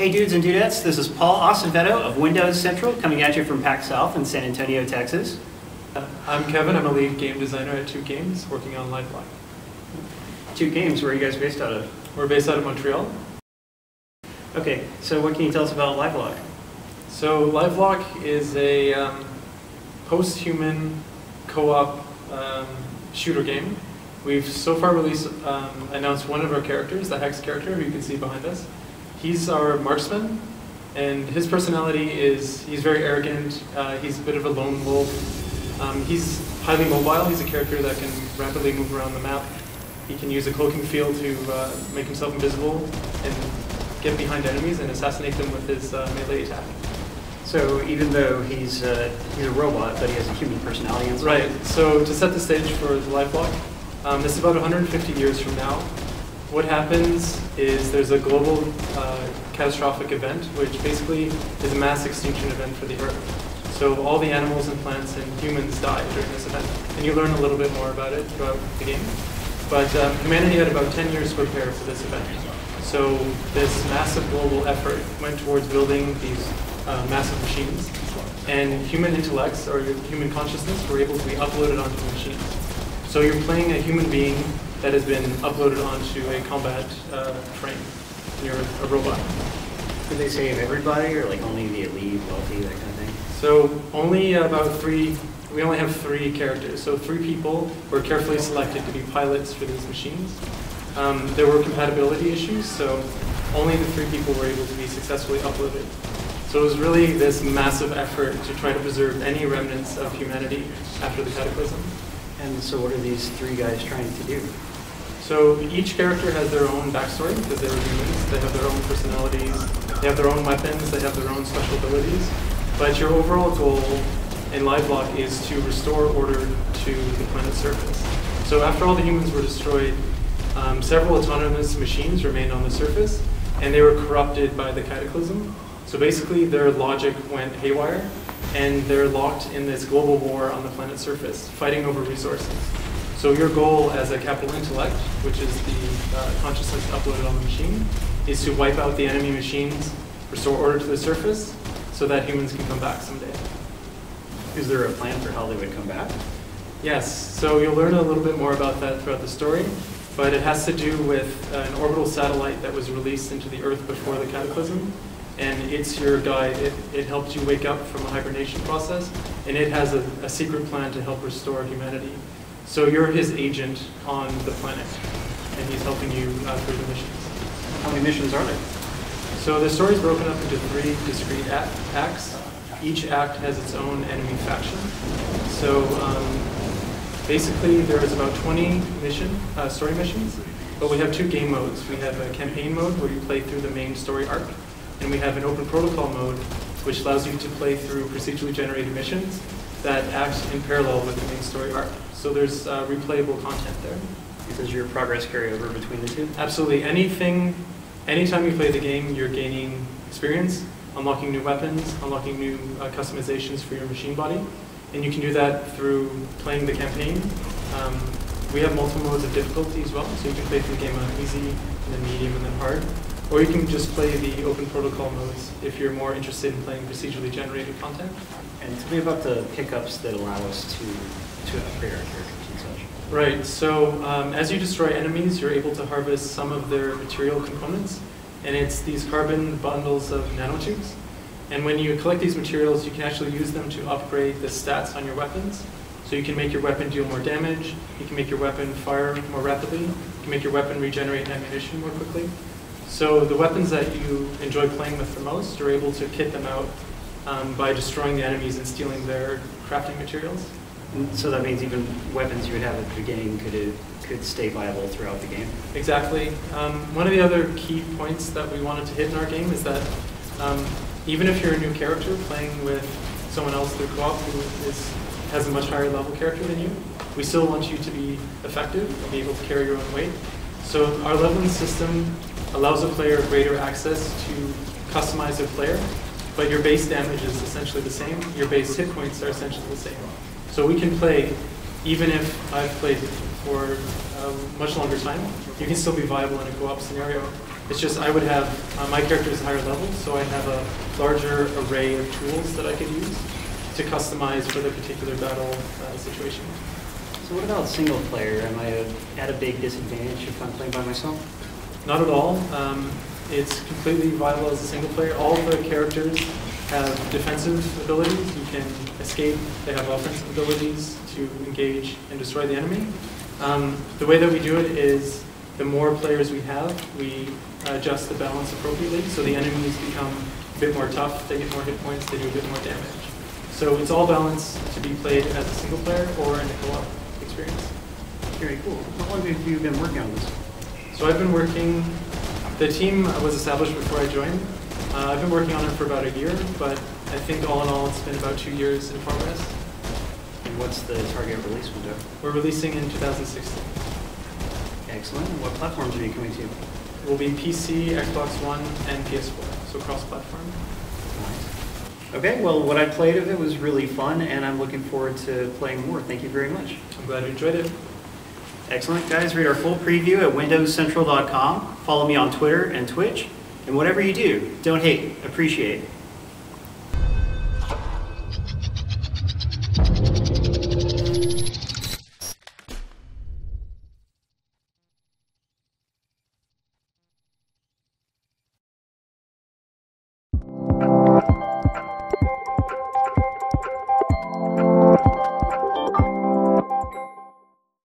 Hey dudes and dudettes, this is Paul Acevedo of Windows Central coming at you from PAX South in San Antonio, Texas. I'm Kevin, I'm a lead game designer at Tuque Games, working on Livelock. Tuque Games, where are you guys based out of? We're based out of Montreal. Okay, so what can you tell us about Livelock? So Livelock is a post-human co-op shooter game. We've so far announced one of our characters, the Hex character, who you can see behind us. He's our marksman, and his personality is, he's very arrogant, he's a bit of a lone wolf. He's highly mobile, he's a character that can rapidly move around the map. He can use a cloaking field to make himself invisible and get behind enemies and assassinate them with his melee attack. So even though he's a robot, but he has a human personality inside? Right, so to set the stage for the Livelock, this is about 150 years from now. What happens is there's a global catastrophic event, which basically is a mass extinction event for the Earth. So all the animals and plants and humans die during this event. And you learn a little bit more about it throughout the game. But humanity had about 10 years to prepare for this event. So this massive global effort went towards building these massive machines. And human intellects, or human consciousness, were able to be uploaded onto the machines. So you're playing a human being that has been uploaded onto a combat frame. You're a robot. Did they save everybody, or like only the elite, wealthy, that kind of thing? So only we only have 3 characters. So 3 people were carefully selected to be pilots for these machines. There were compatibility issues, so only the 3 people were able to be successfully uploaded. So it was really this massive effort to try to preserve any remnants of humanity after the cataclysm. And so what are these 3 guys trying to do? So each character has their own backstory, because they're humans. They have their own personalities, they have their own weapons, they have their own special abilities. But your overall goal in Livelock is to restore order to the planet's surface. So after all the humans were destroyed, several autonomous machines remained on the surface, and they were corrupted by the cataclysm. So basically their logic went haywire, and they're locked in this global war on the planet's surface, fighting over resources. So your goal as a capital intellect, which is the consciousness uploaded on the machine, is to wipe out the enemy machines, restore order to the surface, so that humans can come back someday. Is there a plan for how they would come back? Yes, so you'll learn a little bit more about that throughout the story, but it has to do with an orbital satellite that was released into the Earth before the cataclysm. And it's your guide. It helps you wake up from a hibernation process, and it has a secret plan to help restore humanity. So you're his agent on the planet, and he's helping you through the missions. How many missions are there? So the story is broken up into 3 discrete acts. Each act has its own enemy faction. So basically there is about 20 story missions, but we have 2 game modes. We have a campaign mode where you play through the main story arc, and we have an open protocol mode, which allows you to play through procedurally generated missions that act in parallel with the main story arc. So there's replayable content there. Does your progress carry over between the 2? Absolutely. Anytime you play the game, you're gaining experience, unlocking new weapons, unlocking new customizations for your machine body. And you can do that through playing the campaign. We have multiple modes of difficulty as well, so you can play through the game on easy, and then medium, and then hard. Or you can just play the open protocol modes if you're more interested in playing procedurally generated content. And tell me about the pickups that allow us to upgrade our characters and such. Right, so as you destroy enemies, you're able to harvest some of their material components, and it's these carbon bundles of nanotubes. And when you collect these materials, you can actually use them to upgrade the stats on your weapons. So you can make your weapon deal more damage, you can make your weapon fire more rapidly, you can make your weapon regenerate ammunition more quickly. So the weapons that you enjoy playing with the most, you're able to kit them out by destroying the enemies and stealing their crafting materials. And so that means even weapons you would have at the beginning could stay viable throughout the game? Exactly. One of the other key points that we wanted to hit in our game is that even if you're a new character playing with someone else through co-op who has a much higher level character than you, we still want you to be effective and be able to carry your own weight. So our leveling system allows a player greater access to customize their player, but your base damage is essentially the same. Your base hit points are essentially the same. So we can play, even if I've played for a much longer time, you can still be viable in a co-op scenario. It's just I would have, my character is higher level, so I have a larger array of tools that I could use to customize for the particular battle situation. So what about single player? Am I at a big disadvantage if I'm playing by myself? Not at all. It's completely viable as a single player. All of the characters have defensive abilities. You can escape. They have offensive abilities to engage and destroy the enemy. The way that we do it is the more players we have, we adjust the balance appropriately. So the enemies become a bit more tough, they get more hit points, they do a bit more damage. So it's all balanced to be played as a single player or in a co-op experience. Very cool. How long have you been working on this? So I've been working, the team was established before I joined. I've been working on it for about a year, but I think all in all it's been about 2 years in progress. And what's the target release window? We're releasing in 2016. Excellent. And what platforms are you coming to? It will be PC, Xbox One, and PS4, so cross-platform. Nice. Okay, well, what I played of it was really fun, and I'm looking forward to playing more. Thank you very much. I'm glad you enjoyed it. Excellent, guys. Read our full preview at windowscentral.com. Follow me on Twitter and Twitch. And whatever you do, don't hate, appreciate.